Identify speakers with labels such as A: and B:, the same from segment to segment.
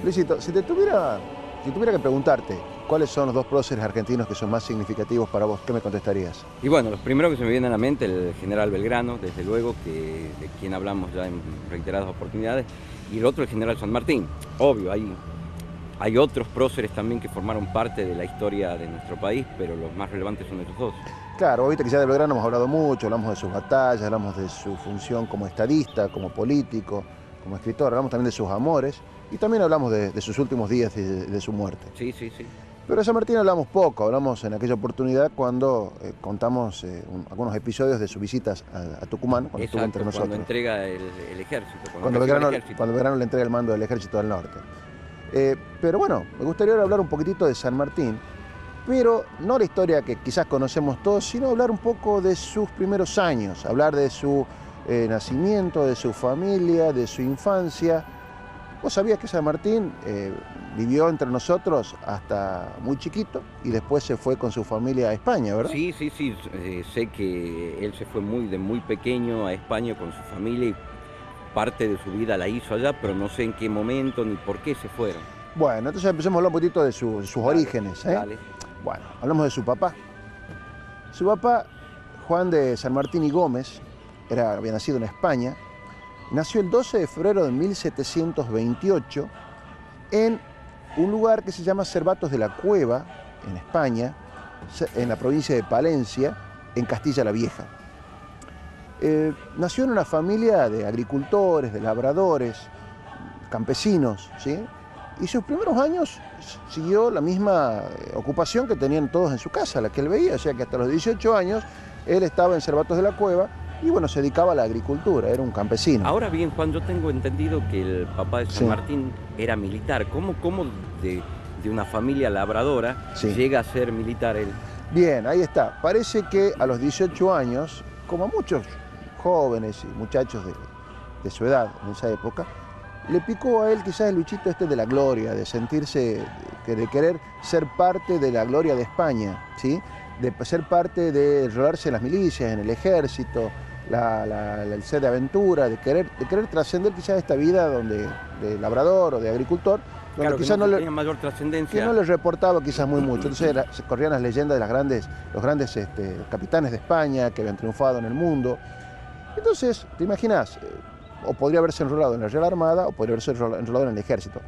A: Luisito, si tuviera que preguntarte cuáles son los dos próceres argentinos que son más significativos para vos, ¿qué me contestarías?
B: Y bueno, los primeros que se me vienen a la mente, el general Belgrano, desde luego, de quien hablamos ya en reiteradas oportunidades, y el otro, el general San Martín. Obvio, hay otros próceres también que formaron parte de la historia de nuestro país, pero los más relevantes son estos dos.
A: Claro, viste que ya de Belgrano hemos hablado mucho, hablamos de sus batallas, hablamos de su función como estadista, como político, como escritor, hablamos también de sus amores y también hablamos de sus últimos días y de su muerte.
B: Sí, sí, sí.
A: Pero de San Martín hablamos poco, hablamos en aquella oportunidad cuando contamos algunos episodios de sus visitas a Tucumán, cuando estuvo entre nosotros.
B: Cuando entrega el ejército.
A: Cuando Belgrano le entrega el mando del ejército del norte. Pero bueno, me gustaría ahora hablar un poquitito de San Martín, pero no la historia que quizás conocemos todos, sino hablar un poco de sus primeros años, hablar de su nacimiento, de su familia, de su infancia. ¿Vos sabías que San Martín vivió entre nosotros hasta muy chiquito y después se fue con su familia a España, verdad?
B: Sí, sí, sí. Sé que él se fue de muy pequeño a España con su familia y parte de su vida la hizo allá, pero no sé en qué momento ni por qué se fueron.
A: Bueno, entonces empecemos a hablar un poquito de sus orígenes.
B: Dale.
A: Bueno, hablamos de su papá. Su papá, Juan de San Martín y Gómez, había nacido en España. Nació el 12 de febrero de 1728 en un lugar que se llama Cervatos de la Cueva, en España, en la provincia de Palencia, en Castilla la Vieja. Nació en una familia de agricultores, de labradores, campesinos, ¿sí? Y sus primeros años siguió la misma ocupación que tenían todos en su casa, la que él veía, o sea que hasta los 18 años él estaba en Cervatos de la Cueva y bueno, se dedicaba a la agricultura, era un campesino.
B: Ahora bien, Juan, yo tengo entendido que el papá de San Martín era militar. ¿Cómo de una familia labradora llega a ser militar él?
A: Bien, ahí está. Parece que a los 18 años, como a muchos jóvenes y muchachos de su edad en esa época, le picó a él quizás el bichito este de la gloria, de sentirse, de querer ser parte de la gloria de España, ¿sí? De ser parte de enrolarse en las milicias, en el ejército, el ser de aventura, de querer trascender quizás esta vida de labrador o de agricultor, donde
B: claro,
A: quizás
B: no tenía mayor trascendencia.
A: Que no le reportaba quizás muy mucho. Entonces se corrían las leyendas de los grandes capitanes de España que habían triunfado en el mundo. Entonces, te imaginas, o podría haberse enrolado en la Real Armada o podría haberse enrolado en el ejército.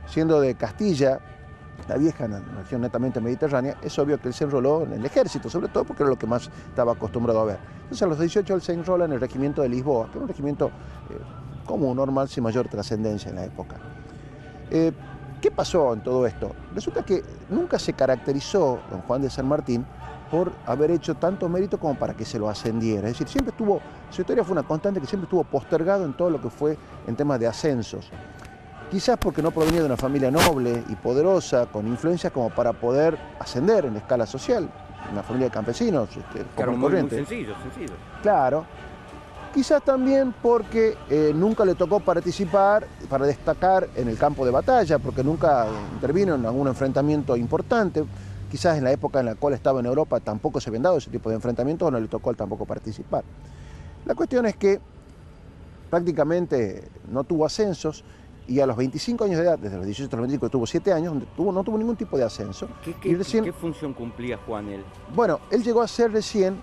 A: Siendo de Castilla la Vieja, en una región netamente mediterránea, es obvio que él se enroló en el ejército, sobre todo porque era lo que más estaba acostumbrado a ver. Entonces a los 18 él se enrola en el regimiento de Lisboa, que era un regimiento común, normal, sin mayor trascendencia en la época. ¿Qué pasó en todo esto? Resulta que nunca se caracterizó don Juan de San Martín por haber hecho tanto mérito como para que se lo ascendiera. Es decir, su historia fue una constante que siempre estuvo postergado en todo lo que fue en temas de ascensos. Quizás porque no provenía de una familia noble y poderosa, con influencia como para poder ascender en la escala social, una familia de campesinos,
B: claro, muy sencillo.
A: Claro. Quizás también porque nunca le tocó participar para destacar en el campo de batalla, porque nunca intervino en algún enfrentamiento importante. Quizás en la época en la cual estaba en Europa tampoco se habían dado ese tipo de enfrentamientos, o no le tocó a él tampoco participar. La cuestión es que prácticamente no tuvo ascensos y a los 25 años de edad, desde los 18 hasta los 25, tuvo 7 años, no tuvo ningún tipo de ascenso.
B: ¿Qué función cumplía Juan él?
A: Bueno, él llegó a ser recién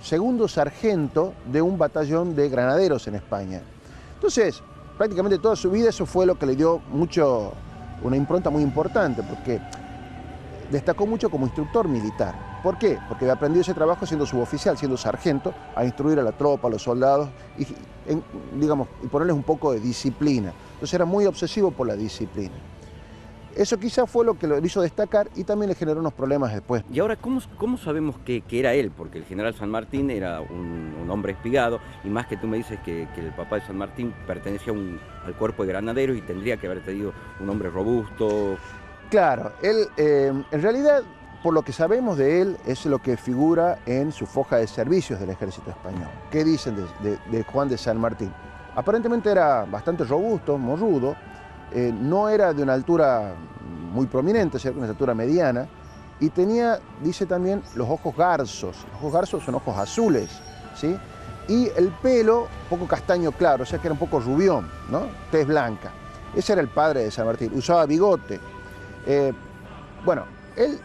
A: segundo sargento de un batallón de granaderos en España. Entonces, prácticamente toda su vida eso fue lo que le dio una impronta muy importante, porque destacó mucho como instructor militar. ¿Por qué? Porque había aprendido ese trabajo siendo suboficial, siendo sargento, a instruir a la tropa, a los soldados, y ponerles un poco de disciplina. Entonces era muy obsesivo por la disciplina. Eso quizás fue lo que lo hizo destacar y también le generó unos problemas después.
B: Y ahora, ¿cómo sabemos que era él? Porque el general San Martín era un hombre espigado, y más que tú me dices que el papá de San Martín pertenecía al cuerpo de granaderos y tendría que haber tenido un hombre robusto.
A: Claro, él en realidad, por lo que sabemos de él, es lo que figura en su foja de servicios del ejército español. ¿Qué dicen de Juan de San Martín? Aparentemente era bastante robusto, morrudo, no era de una altura muy prominente, sino una altura mediana, y tenía, dice también, los ojos garzos. Los ojos garzos son ojos azules, ¿sí? Y el pelo un poco castaño claro, o sea que era un poco rubión, ¿no? Tez blanca. Ese era el padre de San Martín, usaba bigote. Bueno, él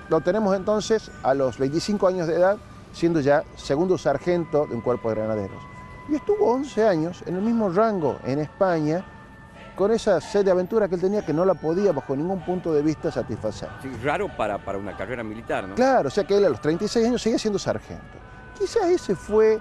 A: lo tenemos entonces a los 25 años de edad, siendo ya segundo sargento de un cuerpo de granaderos. Y estuvo 11 años en el mismo rango en España, con esa sed de aventura que él tenía que no la podía bajo ningún punto de vista satisfacer.
B: Sí, raro para una carrera militar, ¿no?
A: Claro, o sea que él a los 36 años sigue siendo sargento. Quizás ese fue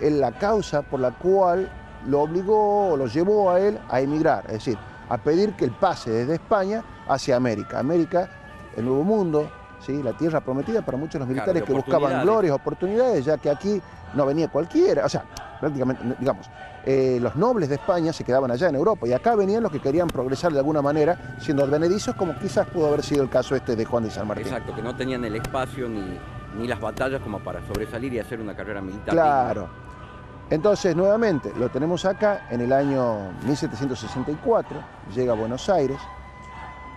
A: la causa por la cual lo obligó o lo llevó a él a emigrar, es decir, a pedir que él pase desde España hacia América. América, el Nuevo Mundo, ¿sí? La tierra prometida para muchos de los militares que buscaban glorias, oportunidades, ya que aquí no venía cualquiera, o sea, prácticamente, digamos, los nobles de España se quedaban allá en Europa y acá venían los que querían progresar de alguna manera, siendo advenedizos, como quizás pudo haber sido el caso de Juan de San Martín.
B: Exacto, que no tenían el espacio ni las batallas como para sobresalir y hacer una carrera militar.
A: Claro. Entonces, nuevamente, lo tenemos acá en el año 1764, llega a Buenos Aires,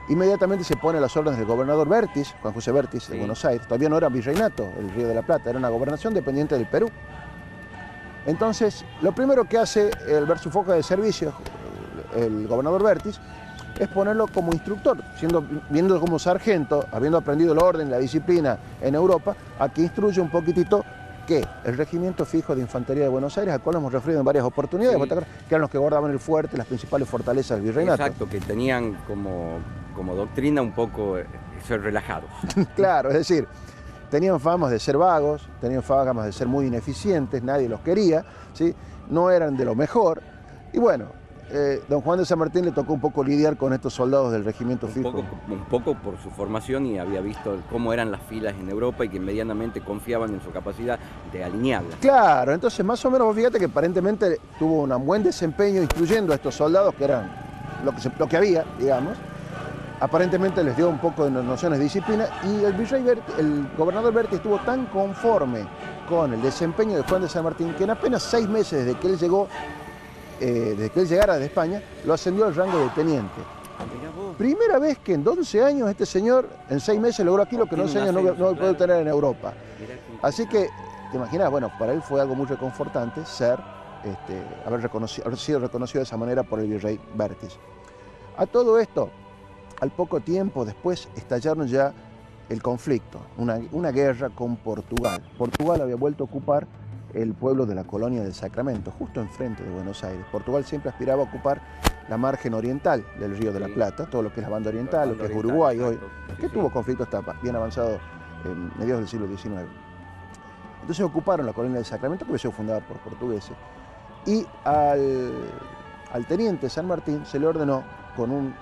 A: inmediatamente se pone a las órdenes del gobernador Bertis, Juan José Bertis, de Buenos Aires. Todavía no era virreinato el Río de la Plata, era una gobernación dependiente del Perú. Entonces, lo primero que hace el ver su foca de servicio, el gobernador Bertis, es ponerlo como instructor, viendo como sargento, habiendo aprendido el orden y la disciplina en Europa, a que instruya un poquitito que el Regimiento Fijo de Infantería de Buenos Aires, al cual hemos referido en varias oportunidades, sí, que eran los que guardaban el fuerte, las principales fortalezas del virreinato.
B: Exacto, que tenían como doctrina un poco ser relajados.
A: Claro, es decir, tenían famas de ser vagos, tenían famas de ser muy ineficientes, nadie los quería, ¿sí? No eran de lo mejor. Y bueno, don Juan de San Martín le tocó un poco lidiar con estos soldados del Regimiento Fijo.
B: Un poco por su formación, y había visto cómo eran las filas en Europa y que medianamente confiaban en su capacidad de alinearlas.
A: Claro, entonces más o menos vos fíjate que aparentemente tuvo un buen desempeño instruyendo a estos soldados que eran lo que había, digamos. Aparentemente les dio un poco de nociones de disciplina y el gobernador Bertis estuvo tan conforme con el desempeño de Juan de San Martín que en apenas 6 meses desde que él llegara de España, lo ascendió al rango de teniente. Primera vez que en 11 años este señor en 6 meses logró aquí lo que en 11 años no puede tener en Europa. Así que, te imaginas, bueno, para él fue algo muy reconfortante haber sido reconocido de esa manera por el virrey Bertis. A todo esto, al poco tiempo después estallaron ya el conflicto, una guerra con Portugal. Portugal había vuelto a ocupar el pueblo de la colonia del Sacramento, justo enfrente de Buenos Aires. Portugal siempre aspiraba a ocupar la margen oriental del Río de la Plata, todo lo que es la banda oriental, lo que es Uruguay hoy, que tuvo conflictos bien avanzados en mediados del siglo XIX. Entonces ocuparon la colonia del Sacramento, que había sido fundada por portugueses, y al teniente San Martín se le ordenó con un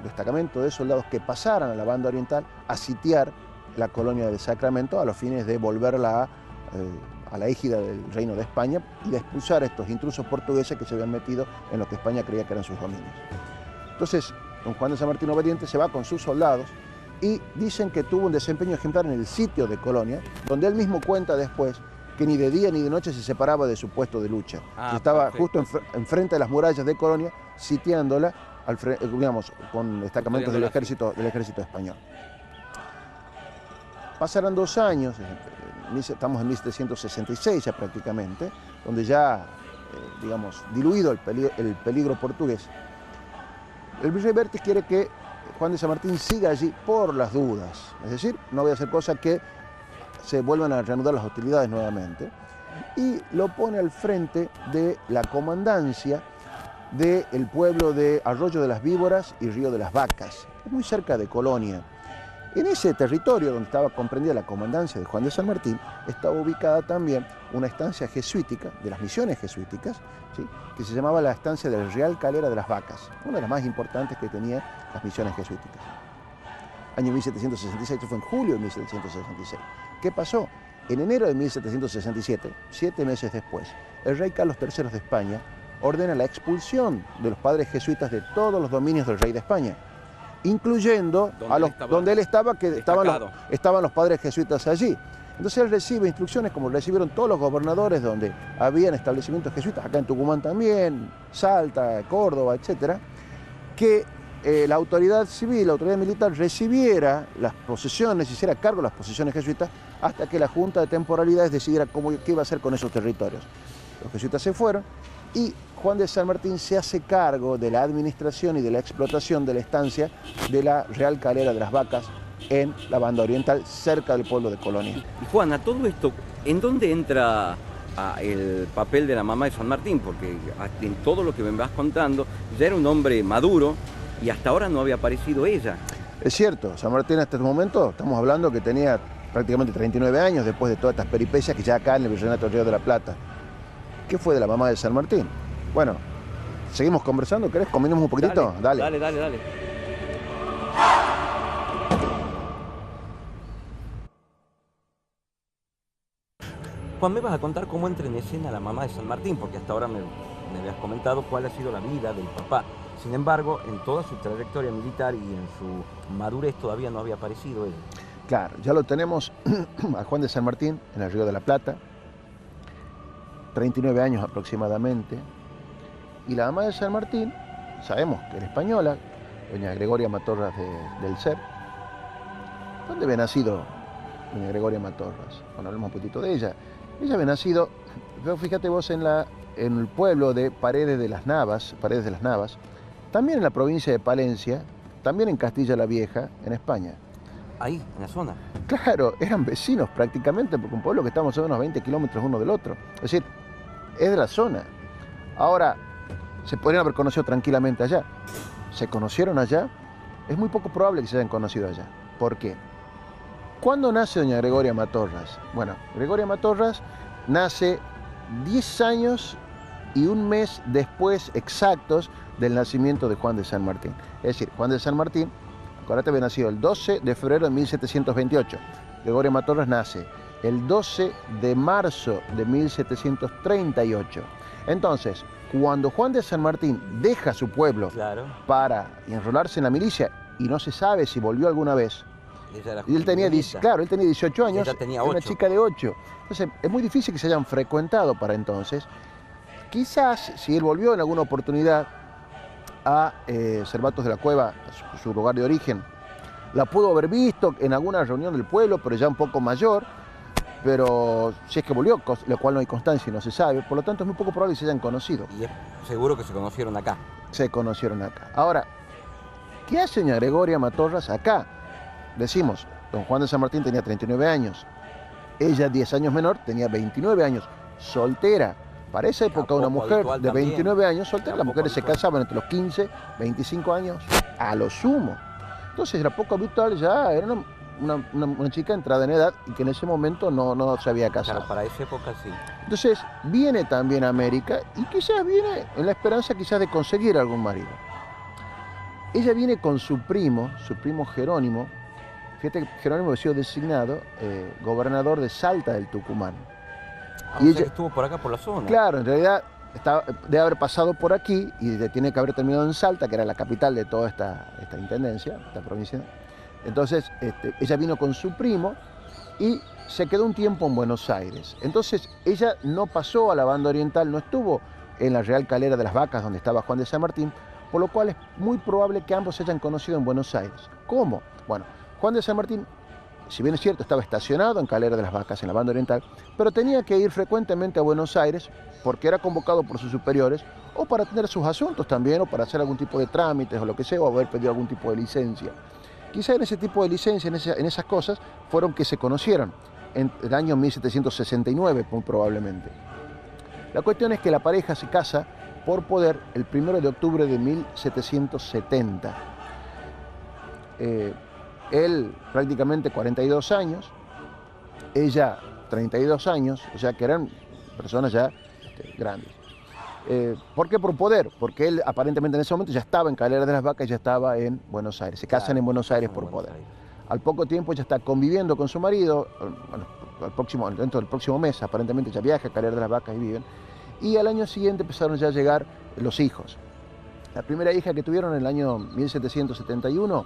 A: destacamento de soldados que pasaran a la banda oriental a sitiar la colonia del Sacramento a los fines de volverla a la égida del Reino de España y de expulsar a estos intrusos portugueses que se habían metido en lo que España creía que eran sus dominios. Entonces, don Juan de San Martín Obediente se va con sus soldados y dicen que tuvo un desempeño ejemplar en el sitio de Colonia, donde él mismo cuenta después que ni de día ni de noche se separaba de su puesto de lucha. Estaba justo enfrente de las murallas de Colonia, sitiándola, digamos, con destacamentos del ejército español. Pasarán 2 años, estamos en 1766 ya prácticamente, donde ya, digamos, diluido el peligro portugués. El virrey Bertis quiere que Juan de San Martín siga allí por las dudas, es decir, no voy a hacer cosa que se vuelvan a reanudar las hostilidades nuevamente, y lo pone al frente de la comandancia del pueblo de Arroyo de las Víboras y Río de las Vacas, muy cerca de Colonia. En ese territorio donde estaba comprendida la comandancia de Juan de San Martín, estaba ubicada también una estancia jesuítica, de las misiones jesuíticas, ¿sí?, que se llamaba la estancia del Real Calera de las Vacas, una de las más importantes que tenían las misiones jesuíticas. Año 1766, esto fue en julio de 1766. ¿Qué pasó? En enero de 1767, 7 meses después, el rey Carlos III de España ordena la expulsión de los padres jesuitas de todos los dominios del rey de España, incluyendo donde él estaba, que estaban los padres jesuitas allí. Entonces él recibe instrucciones como recibieron todos los gobernadores donde habían establecimientos jesuitas, acá en Tucumán también, Salta, Córdoba, etcétera, que la autoridad civil, la autoridad militar recibiera las posesiones, hiciera cargo de las posesiones jesuitas hasta que la Junta de Temporalidades decidiera qué iba a hacer con esos territorios. Los jesuitas se fueron y Juan de San Martín se hace cargo de la administración y de la explotación de la estancia de la Real Calera de las Vacas en la banda oriental, cerca del pueblo de Colonia.
B: Y Juan, a todo esto, ¿en dónde entra el papel de la mamá de San Martín? Porque en todo lo que me vas contando, ya era un hombre maduro y hasta ahora no había aparecido ella.
A: Es cierto, San Martín hasta este momento, estamos hablando que tenía prácticamente 39 años después de todas estas peripecias que ya acá en el Virreinato del Río de la Plata. ¿Qué fue de la mamá de San Martín? Bueno, seguimos conversando, ¿querés? ¿Combinamos un poquitito?
B: Dale. Juan, me vas a contar cómo entra en escena la mamá de San Martín, porque hasta ahora me habías comentado cuál ha sido la vida del papá. Sin embargo, en toda su trayectoria militar y en su madurez todavía no había aparecido él.
A: Claro, ya lo tenemos a Juan de San Martín en el Río de la Plata, 39 años aproximadamente, y la mamá de San Martín, sabemos que era española, doña Gregoria Matorras del Ser. ¿Dónde había nacido doña Gregoria Matorras? Bueno, hablemos un poquito de ella. Ella había nacido, fíjate vos, en el pueblo de Paredes de las Navas, también en la provincia de Palencia, también en Castilla la Vieja, en España.
B: Ahí, en la zona.
A: Claro, eran vecinos prácticamente, porque un pueblo que estamos a unos 20 kilómetros uno del otro. Es decir, es de la zona. Ahora, se podrían haber conocido tranquilamente allá. Se conocieron allá. Es muy poco probable que se hayan conocido allá. ¿Por qué? ¿Cuándo nace doña Gregoria Matorras? Bueno, Gregoria Matorras nace 10 años y un mes después exactos del nacimiento de Juan de San Martín. Es decir, Juan de San Martín, acuérdate, había nacido el 12 de febrero de 1728. Gregoria Matorras nace el 12 de marzo de 1738. Entonces, cuando Juan de San Martín deja su pueblo para enrolarse en la milicia, y no se sabe si volvió alguna vez, y él tenía 18 años,
B: tenía
A: una chica de 8. Entonces, es muy difícil que se hayan frecuentado para entonces. Quizás, si él volvió en alguna oportunidad a Cervatos de la Cueva, a su lugar de origen, la pudo haber visto en alguna reunión del pueblo, pero ya un poco mayor. Pero si es que volvió, lo cual no hay constancia y no se sabe, por lo tanto es muy poco probable que se hayan conocido.
B: Y es seguro que se conocieron acá.
A: Se conocieron acá. Ahora, ¿qué hace doña Gregoria Matorras acá? Decimos, don Juan de San Martín tenía 39 años, ella 10 años menor, tenía 29 años, soltera. Para esa época una mujer de 29 años soltera, las mujeres se casaban entre los 15, 25 años, a lo sumo. Entonces era poco habitual, ya era una chica entrada en edad y que en ese momento no se había casado.
B: Claro, para esa época sí.
A: Entonces viene también a América y quizás viene en la esperanza quizás de conseguir algún marido. Ella viene con su primo Jerónimo. Fíjate que Jerónimo había sido designado gobernador de Salta del Tucumán.
B: Y ella estuvo por acá, por la zona.
A: Claro, en realidad debe haber pasado por aquí y tiene que haber terminado en Salta, que era la capital de toda esta intendencia, esta provincia. Entonces, ella vino con su primo y se quedó un tiempo en Buenos Aires. Entonces, ella no pasó a la banda oriental, no estuvo en la Real Calera de las Vacas, donde estaba Juan de San Martín, por lo cual es muy probable que ambos se hayan conocido en Buenos Aires. ¿Cómo? Bueno, Juan de San Martín, si bien es cierto, estaba estacionado en Calera de las Vacas, en la banda oriental, pero tenía que ir frecuentemente a Buenos Aires porque era convocado por sus superiores o para tener sus asuntos también, o para hacer algún tipo de trámites o lo que sea, o haber pedido algún tipo de licencia. Quizá en ese tipo de licencia, en esas cosas, fueron que se conocieron en el año 1769, muy probablemente. La cuestión es que la pareja se casa por poder el 1 de octubre de 1770. Él prácticamente 42 años, ella 32 años, o sea que eran personas ya grandes. ¿Por qué por poder? Porque él aparentemente en ese momento ya estaba en Calera de las Vacas y ya estaba en Buenos Aires. Se casan en Buenos Aires por poder. Al poco tiempo ya está conviviendo con su marido, bueno, dentro del próximo mes aparentemente ya viaja a Calera de las Vacas y viven. Y al año siguiente empezaron ya a llegar los hijos. La primera hija que tuvieron en el año 1771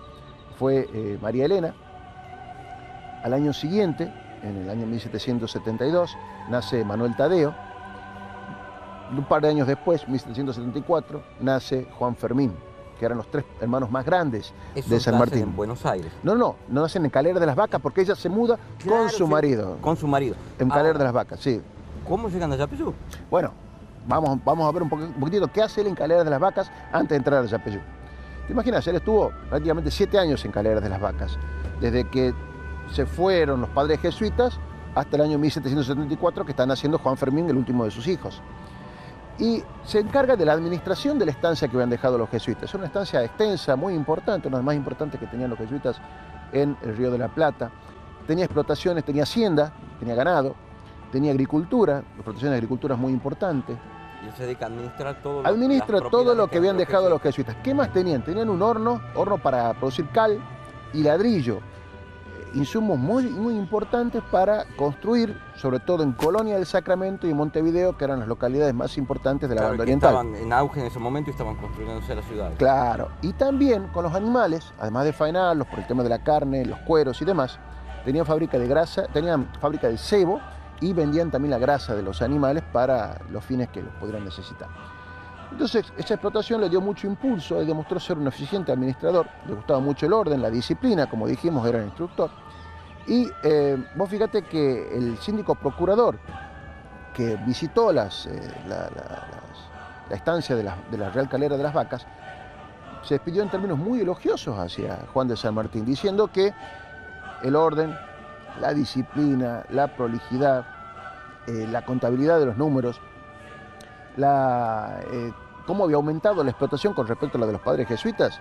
A: fue María Elena. Al año siguiente, en el año 1772, nace Manuel Tadeo. Un par de años después, 1774, nace Juan Fermín, que eran los 3 hermanos más grandes de San Martín.
B: En Buenos Aires.
A: No nacen en Calera de las Vacas porque ella se muda con su marido.
B: Con su marido.
A: En Calera de las Vacas, sí.
B: ¿Cómo llegan allá, Peyú?
A: Bueno, vamos a ver un poquitito qué hace él en Caleras de las Vacas antes de entrar a Yapeyú. ¿Te imaginas? Él estuvo prácticamente 7 años en Caleras de las Vacas, desde que se fueron los padres jesuitas hasta el año 1774, que está naciendo Juan Fermín, el último de sus hijos. Y se encarga de la administración de la estancia que habían dejado los jesuitas. Es una estancia extensa, muy importante, una de las más importantes que tenían los jesuitas en el Río de la Plata. Tenía explotaciones, tenía hacienda, tenía ganado, tenía agricultura, la explotación de agricultura es muy importante.
B: Y él se dedica a administrar todo.
A: Administra todo lo que habían dejado los jesuitas. ¿Qué más tenían? Tenían un horno para producir cal y ladrillo. Insumos muy importantes para construir, sobre todo en Colonia del Sacramento y en Montevideo, que eran las localidades más importantes de la banda oriental.
B: Estaban en auge en ese momento y estaban construyéndose las ciudades.
A: Claro, y también con los animales, además de faenarlos por el tema de la carne, los cueros y demás, tenían fábrica de grasa, tenían fábrica de cebo y vendían también la grasa de los animales para los fines que los pudieran necesitar. Entonces, esa explotación le dio mucho impulso, él demostró ser un eficiente administrador, le gustaba mucho el orden, la disciplina, como dijimos, era el instructor. Y vos fíjate que el síndico procurador que visitó la estancia de la Real Calera de las Vacas, se despidió en términos muy elogiosos hacia Juan de San Martín, diciendo que el orden, la disciplina, la prolijidad, la contabilidad de los números, cómo había aumentado la explotación con respecto a la de los padres jesuitas,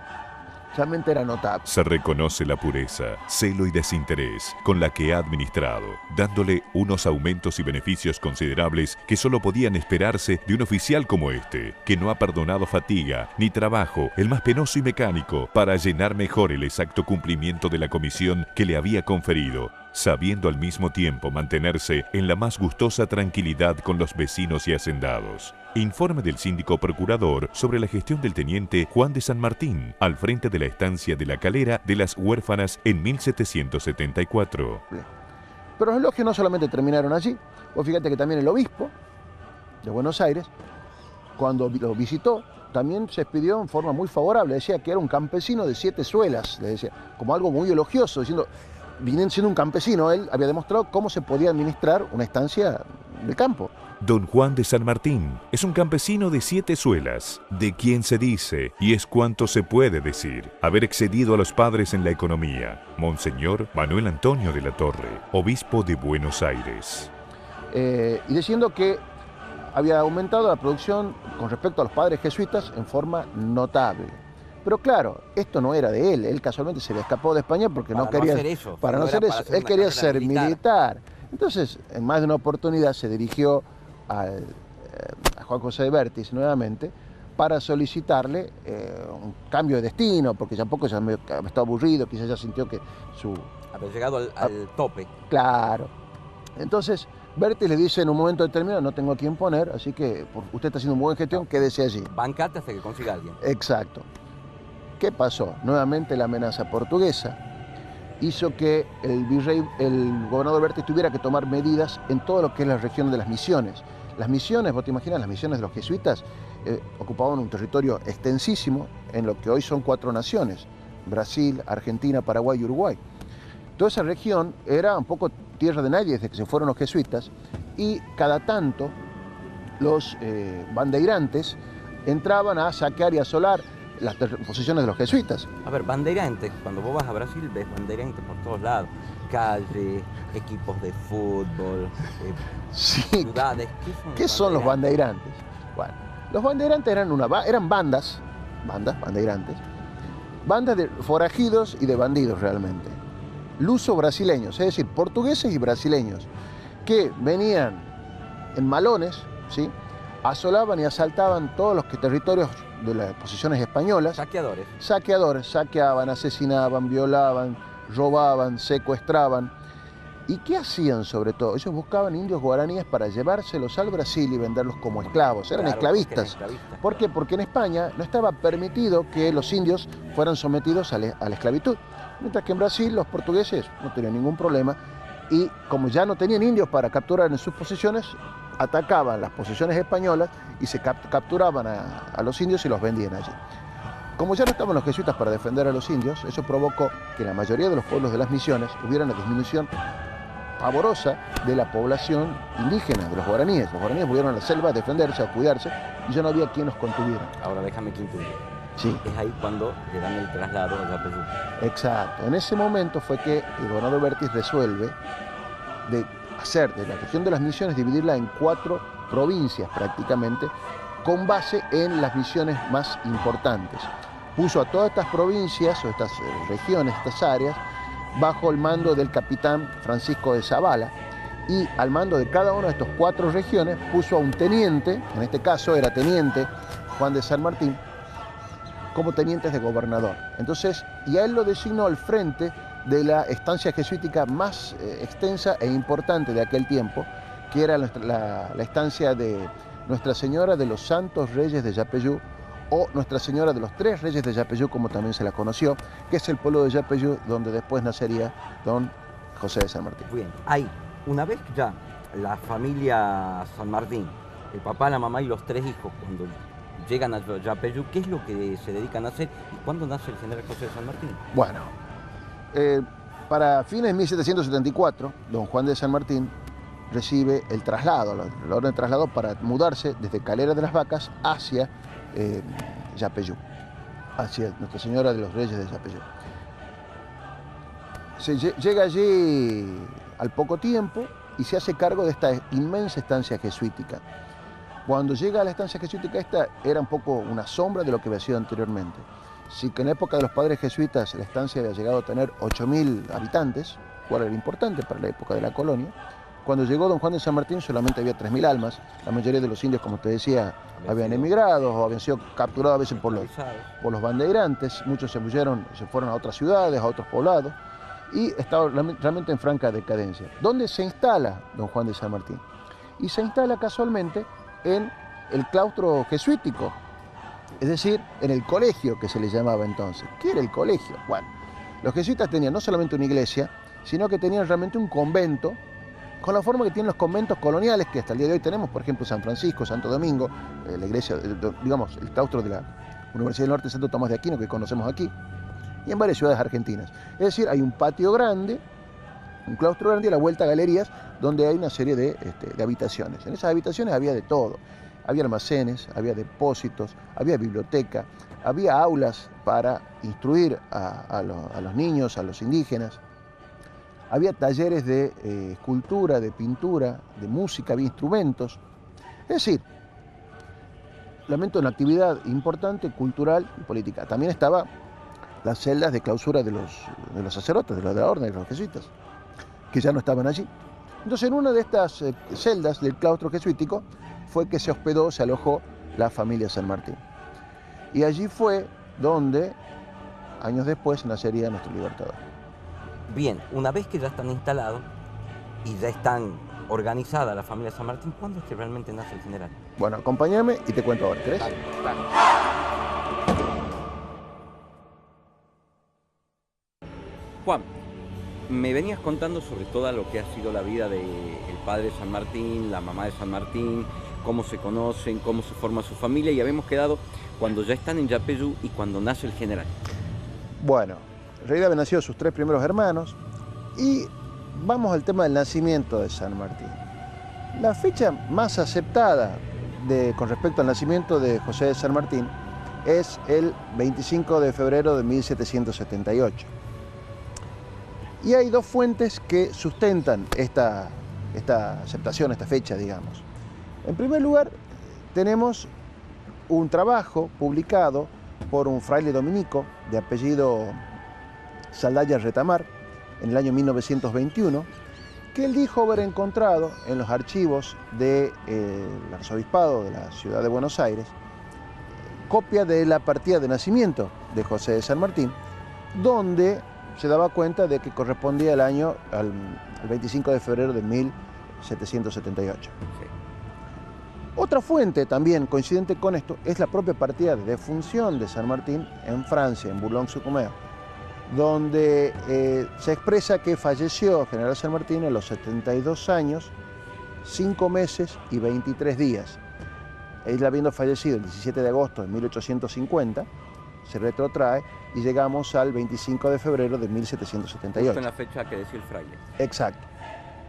A: realmente era notable.
C: Se reconoce la pureza, celo y desinterés con la que ha administrado, dándole unos aumentos y beneficios considerables que solo podían esperarse de un oficial como este, que no ha perdonado fatiga ni trabajo, el más penoso y mecánico, para llenar mejor el exacto cumplimiento de la comisión que le había conferido, sabiendo al mismo tiempo mantenerse en la más gustosa tranquilidad con los vecinos y hacendados. Informe del síndico procurador sobre la gestión del teniente Juan de San Martín al frente de la estancia de la Calera de las Huérfanas en 1774.
A: Pero los elogios no solamente terminaron allí. Vos fíjate que también el obispo de Buenos Aires, cuando lo visitó, también se expidió en forma muy favorable. Decía que era un campesino de 7 suelas, le decía, como algo muy elogioso, diciendo, viniendo siendo un campesino, él había demostrado cómo se podía administrar una estancia del campo.
C: Don Juan de San Martín es un campesino de 7 suelas, de quien se dice, y es cuanto se puede decir, haber excedido a los padres en la economía. Monseñor Manuel Antonio de la Torre, obispo de Buenos Aires.
A: Y diciendo que había aumentado la producción con respecto a los padres jesuitas en forma notable. Pero claro, esto no era de él. Él casualmente se le escapó de España porque no quería hacer eso. Para no hacer eso. Él quería ser militar. Entonces, en más de una oportunidad se dirigió a Juan José de Vértiz nuevamente para solicitarle un cambio de destino, porque tampoco ya estaba aburrido, quizás ya sintió que su...
B: Había llegado al tope.
A: Claro. Entonces, Vértiz le dice en un momento determinado, no tengo a quién poner, así que usted está haciendo una buena gestión, quédese allí.
B: Bancate hasta que consiga alguien.
A: Exacto. ¿Qué pasó? Nuevamente la amenaza portuguesa hizo que el gobernador Vértiz tuviera que tomar medidas en todo lo que es la región de las Misiones. Las misiones, vos te imaginas, las misiones de los jesuitas ocupaban un territorio extensísimo en lo que hoy son 4 naciones, Brasil, Argentina, Paraguay y Uruguay. Toda esa región era un poco tierra de nadie desde que se fueron los jesuitas y cada tanto los bandeirantes entraban a saquear y asolar las posiciones de los jesuitas.
B: A ver, bandeirantes, cuando vos vas a Brasil ves bandeirantes por todos lados, calles, equipos de fútbol,
A: sí.
B: Ciudades.
A: ¿Qué son los bandeirantes? Bueno, los bandeirantes eran bandas de forajidos y de bandidos realmente, luso-brasileños, es decir, portugueses y brasileños, que venían en malones, ¿sí? Asolaban y asaltaban todos los territorios de las posiciones españolas. Saqueadores, saqueaban, asesinaban, violaban, robaban, secuestraban. ¿Y qué hacían sobre todo? Ellos buscaban indios guaraníes para llevárselos al Brasil y venderlos como esclavos. Eran esclavistas. ¿Por qué? Porque en España no estaba permitido que los indios fueran sometidos a la esclavitud. Mientras que en Brasil los portugueses no tenían ningún problema y como ya no tenían indios para capturar en sus posiciones, atacaban las posiciones españolas y se capturaban a los indios y los vendían allí. Como ya no estaban los jesuitas para defender a los indios, eso provocó que en la mayoría de los pueblos de las misiones hubiera una disminución pavorosa de la población indígena, de los guaraníes. Los guaraníes volvieron a la selva a defenderse, a cuidarse, y ya no había quien los contuviera.
B: Ahora déjame que intuya.
A: Sí.
B: Es ahí cuando le dan el traslado a Yapeyú.
A: Exacto. En ese momento fue que el gobernador Bertis resuelve de hacer de la región de las Misiones, dividirla en 4 provincias prácticamente, con base en las misiones más importantes. Puso a todas estas provincias o estas regiones, estas áreas, bajo el mando del capitán Francisco de Zavala, y al mando de cada una de estas 4 regiones puso a un teniente, en este caso era teniente Juan de San Martín, como tenientes de gobernador. Entonces, y a él lo designó al frente de la estancia jesuítica más extensa e importante de aquel tiempo, que era la estancia de Nuestra Señora de los Santos Reyes de Yapeyú, o Nuestra Señora de los Tres Reyes de Yapeyú, como también se la conoció, que es el pueblo de Yapeyú donde después nacería don José de San Martín.
B: Bien, ahí, una vez que ya la familia San Martín, el papá, la mamá y los 3 hijos, cuando llegan a Yapeyú, ¿qué es lo que se dedican a hacer y cuándo nace el general José de San Martín?
A: Bueno, para fines de 1774, don Juan de San Martín recibe el traslado, la orden de traslado para mudarse desde Calera de las Vacas hacia Yapeyú, hacia Nuestra Señora de los Reyes de Yapeyú. Llega allí al poco tiempo y se hace cargo de esta inmensa estancia jesuítica. Cuando llega a la estancia jesuítica, esta era un poco una sombra de lo que había sido anteriormente. Sí que en la época de los padres jesuitas la estancia había llegado a tener 8.000 habitantes, cual era importante para la época de la colonia. Cuando llegó don Juan de San Martín solamente había 3.000 almas. La mayoría de los indios, como te decía, habían emigrado o habían sido capturados a veces por los bandeirantes. Muchos se fueron a otras ciudades, a otros poblados, y estaba realmente en franca decadencia. ¿Dónde se instala don Juan de San Martín? Y se instala casualmente en el claustro jesuítico, es decir, en el colegio que se le llamaba entonces. ¿Qué era el colegio? Bueno, los jesuitas tenían no solamente una iglesia, sino que tenían realmente un convento, con la forma que tienen los conventos coloniales que hasta el día de hoy tenemos, por ejemplo, San Francisco, Santo Domingo, la iglesia, digamos, el claustro de la Universidad del Norte, Santo Tomás de Aquino, que conocemos aquí, y en varias ciudades argentinas. Es decir, hay un patio grande, un claustro grande y a la vuelta galerías donde hay una serie de habitaciones. En esas habitaciones había de todo. Había almacenes, había depósitos, había biblioteca, había aulas para instruir a los niños, a los indígenas. Había talleres de escultura, de pintura, de música, había instrumentos. Es decir, lamento una actividad importante, cultural y política. También estaban las celdas de clausura de los sacerdotes, de la orden, de los jesuitas, que ya no estaban allí. Entonces, en una de estas celdas del claustro jesuítico fue que se hospedó, se alojó la familia San Martín. Y allí fue donde, años después, nacería nuestro libertador.
B: Bien, una vez que ya están instalados y ya están organizada la familia San Martín, ¿cuándo es que realmente nace el general?
A: Bueno, acompáñame y te cuento ahora, ¿crees?
B: Dale, dale. Juan, me venías contando sobre toda lo que ha sido la vida del padre de San Martín, la mamá de San Martín, cómo se conocen, cómo se forma su familia, y habíamos quedado cuando ya están en Yapeyú y cuando nace el general.
A: Bueno, en realidad habían nacido sus 3 primeros hermanos y vamos al tema del nacimiento de San Martín. La fecha más aceptada con respecto al nacimiento de José de San Martín es el 25 de febrero de 1778. Y hay 2 fuentes que sustentan esta aceptación, esta fecha, digamos. En primer lugar, tenemos un trabajo publicado por un fraile dominico de apellido Saldaya Retamar en el año 1921, que él dijo haber encontrado en los archivos del arzobispado de la ciudad de Buenos Aires copia de la partida de nacimiento de José de San Martín, donde se daba cuenta de que correspondía al 25 de febrero de 1778. Sí. Otra fuente también coincidente con esto es la propia partida de defunción de San Martín en Francia, en Boulogne-sur-Mer, donde se expresa que falleció General San Martín a los 72 años, 5 meses y 23 días. Él habiendo fallecido el 17 de agosto de 1850, se retrotrae y llegamos al 25 de febrero de 1778.
B: Justo en la fecha que decía el fraile.
A: Exacto.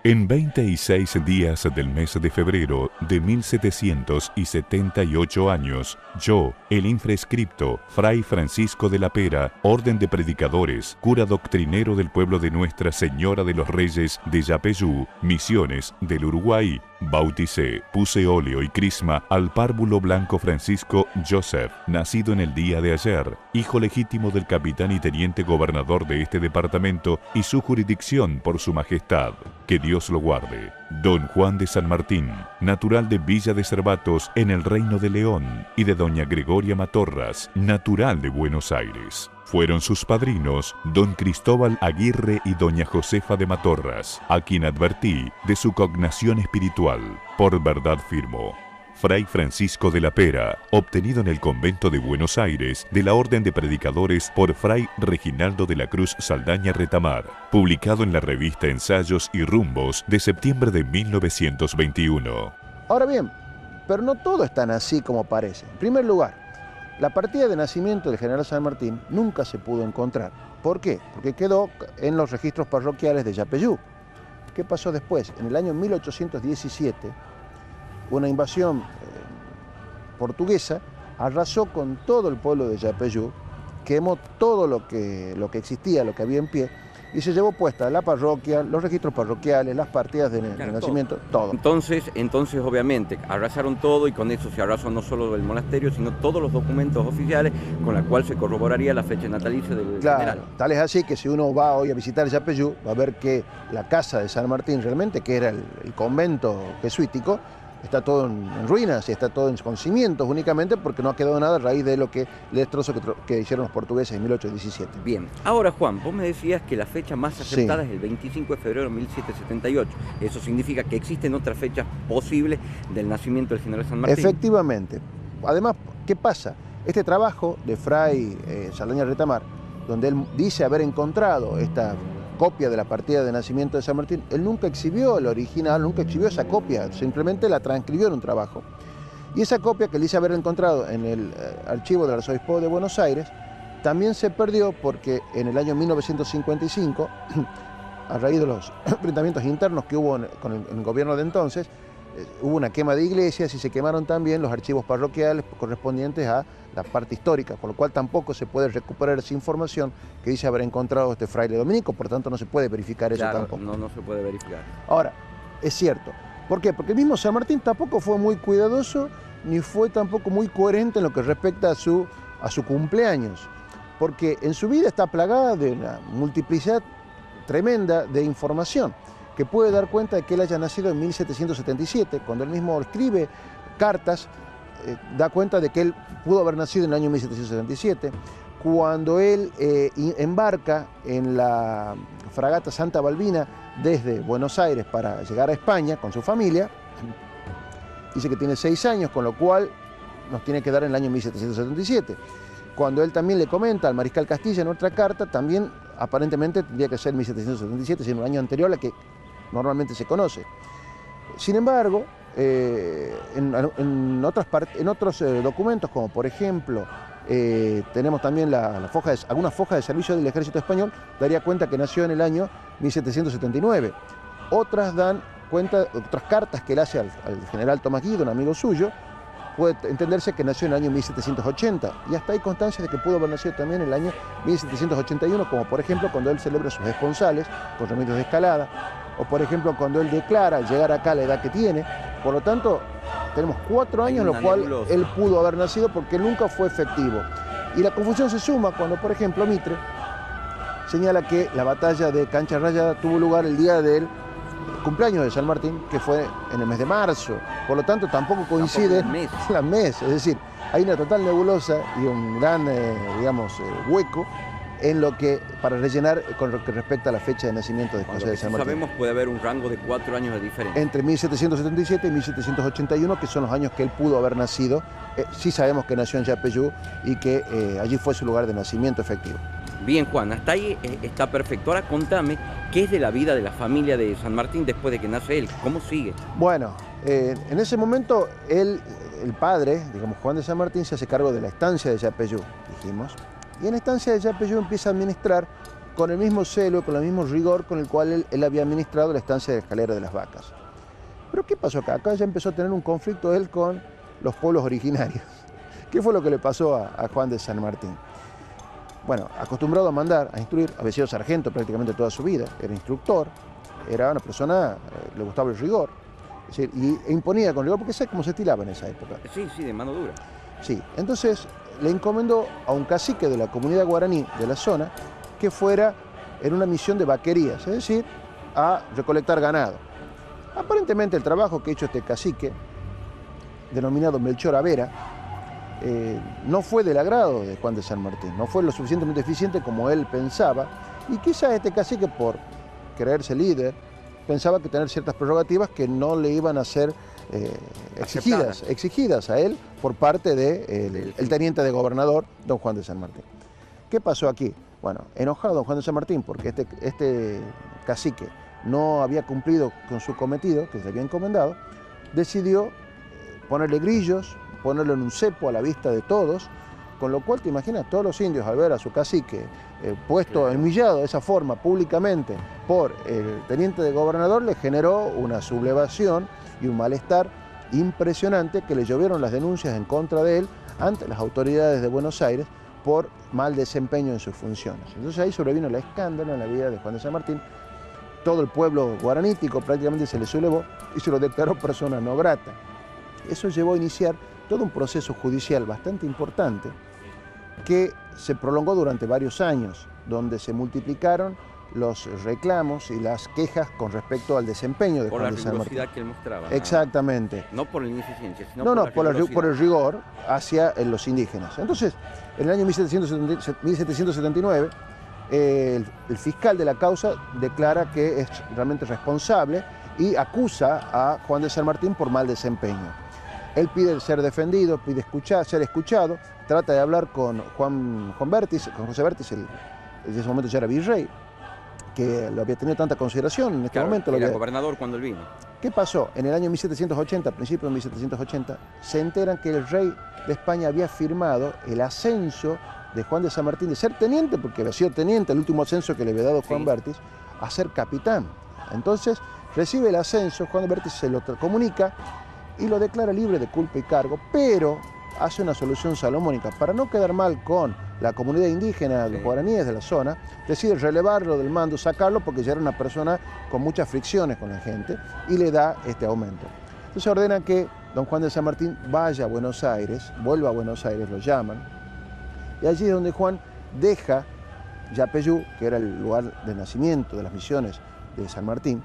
C: En 26 días del mes de febrero de 1778 años, yo, el infrescripto, Fray Francisco de la Pera, orden de predicadores, cura doctrinero del pueblo de Nuestra Señora de los Reyes de Yapeyú, Misiones del Uruguay, bauticé, puse óleo y crisma al párvulo blanco Francisco Joseph, nacido en el día de ayer, hijo legítimo del capitán y teniente gobernador de este departamento y su jurisdicción por su majestad. Que Dios lo guarde. Don Juan de San Martín, natural de Villa de Cervatos en el Reino de León, y de doña Gregoria Matorras, natural de Buenos Aires. Fueron sus padrinos don Cristóbal Aguirre y doña Josefa de Matorras, a quien advertí de su cognación espiritual. Por verdad firmo. Fray Francisco de la Pera, obtenido en el convento de Buenos Aires de la Orden de Predicadores por Fray Reginaldo de la Cruz Saldaña Retamar, publicado en la revista Ensayos y Rumbos de septiembre de 1921.
A: Ahora bien, pero no todo es tan así como parece. En primer lugar, la partida de nacimiento del general San Martín nunca se pudo encontrar. ¿Por qué? Porque quedó en los registros parroquiales de Yapeyú. ¿Qué pasó después? En el año 1817, una invasión portuguesa arrasó con todo el pueblo de Yapeyú, quemó todo lo que existía, lo que había en pie, y se llevó puesta la parroquia, los registros parroquiales, las partidas de nacimiento, todo.
B: Entonces, obviamente, arrasaron todo y con eso se arrasó no solo el monasterio, sino todos los documentos oficiales con los cuales se corroboraría la fecha natalicia del general.
A: Tal es así que si uno va hoy a visitar Yapeyú, va a ver que la casa de San Martín realmente, que era el convento jesuítico, está todo en ruinas y está todo con cimientos únicamente porque no ha quedado nada a raíz de lo que el destrozo que hicieron los portugueses en 1817.
B: Bien, ahora Juan, vos me decías que la fecha más aceptada es el 25 de febrero de 1778. Eso significa que existen otras fechas posibles del nacimiento del general San Martín.
A: Efectivamente. Además, ¿qué pasa? Este trabajo de Fray Saldaña Retamar, donde él dice haber encontrado esta copia de la partida de nacimiento de San Martín, él nunca exhibió el original, nunca exhibió esa copia, simplemente la transcribió en un trabajo. Y esa copia que él dice haber encontrado en el archivo del Arzobispo de Buenos Aires, también se perdió porque en el año 1955, a raíz de los enfrentamientos internos que hubo con el gobierno de entonces, hubo una quema de iglesias y se quemaron también los archivos parroquiales correspondientes a la parte histórica, por lo cual tampoco se puede recuperar esa información que dice haber encontrado este fraile dominico, por tanto no se puede verificar eso tampoco.
B: No se puede verificar.
A: Ahora, es cierto. ¿Por qué? Porque el mismo San Martín tampoco fue muy cuidadoso, ni fue tampoco muy coherente en lo que respecta a su cumpleaños, porque en su vida está plagada de una multiplicidad tremenda de información, que puede dar cuenta de que él haya nacido en 1777, cuando él mismo escribe cartas, da cuenta de que él pudo haber nacido en el año 1777, cuando él embarca en la fragata Santa Balbina desde Buenos Aires para llegar a España con su familia, dice que tiene 6 años, con lo cual nos tiene que dar en el año 1777. Cuando él también le comenta al mariscal Castilla en otra carta, también aparentemente tendría que ser 1777, sino un año anterior a la que normalmente se conoce. Sin embargo, en otros documentos, como por ejemplo, tenemos también algunas fojas de servicio del Ejército Español, daría cuenta que nació en el año 1779. Otras dan cuenta, otras cartas que él hace al general Tomás Guido, un amigo suyo, puede entenderse que nació en el año 1780, y hasta hay constancia de que pudo haber nacido también en el año 1781, como por ejemplo cuando él celebra sus esponsales con remedios de escalada, o por ejemplo cuando él declara al llegar acá la edad que tiene. Por lo tanto, tenemos 4 años en los cuales él pudo haber nacido porque nunca fue efectivo. Y la confusión se suma cuando, por ejemplo, Mitre señala que la batalla de Cancha Rayada tuvo lugar el día del cumpleaños de San Martín, que fue en el mes de marzo. Por lo tanto, tampoco coincide el mes. Es decir, hay una total nebulosa y un gran, hueco en lo que, para rellenar con lo que respecta a la fecha de nacimiento de José de San Martín.
B: Sabemos puede haber un rango de 4 años de diferencia.
A: Entre 1777 y 1781, que son los años que él pudo haber nacido. Sí sabemos que nació en Yapeyú y que allí fue su lugar de nacimiento efectivo.
B: Bien, Juan, hasta ahí está perfecto. Ahora contame qué es de la vida de la familia de San Martín después de que nace él. ¿Cómo sigue?
A: Bueno, en ese momento el padre, digamos Juan de San Martín, se hace cargo de la estancia de Yapeyú, dijimos. Y en la estancia de Yapeyú empieza a administrar con el mismo celo, con el mismo rigor con el cual él había administrado la estancia de Escalera de las Vacas. Pero ¿qué pasó acá? Acá ya empezó a tener un conflicto él con los pueblos originarios. ¿Qué fue lo que le pasó a Juan de San Martín? Bueno, acostumbrado a mandar, a instruir, había sido sargento prácticamente toda su vida, era instructor, era una persona, le gustaba el rigor, es decir, e imponía con rigor, porque sé cómo se estilaba en esa época.
B: Sí, sí, de mano dura.
A: Sí, entonces le encomendó a un cacique de la comunidad guaraní de la zona que fuera en una misión de vaquerías, es decir, a recolectar ganado. Aparentemente el trabajo que ha hecho este cacique, denominado Melchor Avera, no fue del agrado de Juan de San Martín, no fue lo suficientemente eficiente como él pensaba, y quizás este cacique, por creerse pensaba que tener ciertas prerrogativas que no le iban a ser exigidas a él por parte del teniente de gobernador, don Juan de San Martín. ¿Qué pasó aquí? Bueno, enojado don Juan de San Martín porque este cacique no había cumplido con su cometido que se le había encomendado, decidió ponerle grillos, ponerlo en un cepo a la vista de todos, con lo cual te imaginas, todos los indios al ver a su cacique puesto, humillado de esa forma públicamente por el teniente de gobernador, le generó una sublevación y un malestar impresionante que le llovieron las denuncias en contra de él ante las autoridades de Buenos Aires por mal desempeño en sus funciones. Entonces ahí sobrevino el escándalo en la vida de Juan de San Martín. Todo el pueblo guaranítico prácticamente se le sublevó y se lo declaró persona no grata. Eso llevó a iniciar todo un proceso judicial bastante importante que se prolongó durante varios años, donde se multiplicaron los reclamos y las quejas con respecto al desempeño de Juan de San Martín.
B: Por la rigurosidad que él mostraba.
A: Exactamente.
B: No por la ineficiencia, sino
A: por el rigor hacia los indígenas. Entonces, en el año 1779, el fiscal de la causa declara que es realmente responsable y acusa a Juan de San Martín por mal desempeño. Él pide ser defendido, pide ser escuchado, trata de hablar con con José Vértiz, en ese momento ya era virrey, que lo había tenido tanta consideración en este momento.
B: Era gobernador cuando él vino.
A: ¿Qué pasó? En el año 1780, a principios de 1780, se enteran que el rey de España había firmado el ascenso de Juan de San Martín de ser teniente, porque había sido teniente, el último ascenso que le había dado Juan Vértiz, a ser capitán. Entonces recibe el ascenso, Juan Vértiz se lo comunica y lo declara libre de culpa y cargo, pero hace una solución salomónica. Para no quedar mal con la comunidad indígena, los guaraníes de la zona, decide relevarlo del mando, sacarlo porque ya era una persona con muchas fricciones con la gente y le da este aumento. Entonces ordena que don Juan de San Martín vaya a Buenos Aires, vuelva a Buenos Aires, lo llaman, y allí es donde Juan deja Yapeyú, que era el lugar de nacimiento de las misiones de San Martín,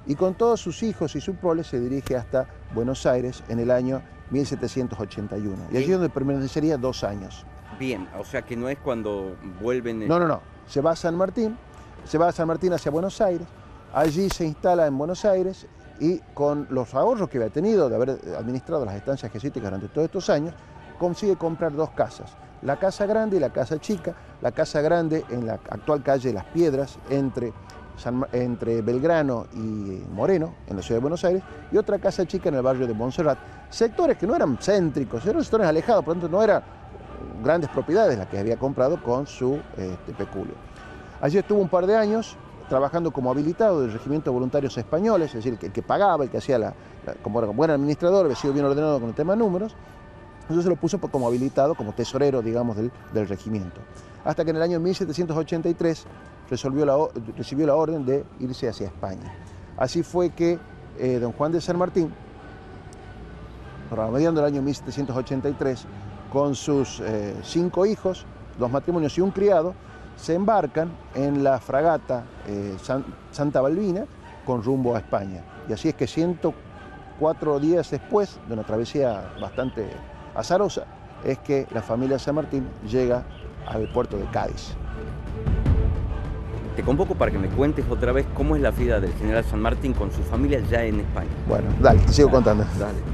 A: y con todos sus hijos y su prole se dirige hasta Buenos Aires en el año 1781. Y allí es donde permanecería 2 años.
B: Bien, o sea que no es cuando vuelven...
A: No. Se va a San Martín hacia Buenos Aires, allí se instala en Buenos Aires y con los ahorros que había tenido de haber administrado las estancias jesuíticas durante todos estos años, consigue comprar 2 casas, la Casa Grande y la Casa Chica. La Casa Grande en la actual calle Las Piedras, entre Belgrano y Moreno, en la ciudad de Buenos Aires, y otra Casa Chica en el barrio de Montserrat. Sectores que no eran céntricos, eran sectores alejados, por lo tanto no eran grandes propiedades las que había comprado con su peculio. Allí estuvo un par de años trabajando como habilitado del Regimiento de Voluntarios Españoles, es decir, el que pagaba, el que hacía como era buen administrador, había sido bien ordenado con el tema de números. Entonces se lo puso como habilitado, como tesorero, digamos, del regimiento. Hasta que en el año 1783 recibió la orden de irse hacia España. Así fue que don Juan de San Martín, mediando el año 1783, con sus 5 hijos, 2 matrimonios y un criado, se embarcan en la fragata Santa Balbina con rumbo a España. Y así es que 104 días después de una travesía bastante azarosa, es que la familia San Martín llega al puerto de Cádiz.
B: Te convoco para que me cuentes otra vez cómo es la vida del general San Martín con su familia ya en España.
A: Bueno, dale, te sigo contando.
B: Dale.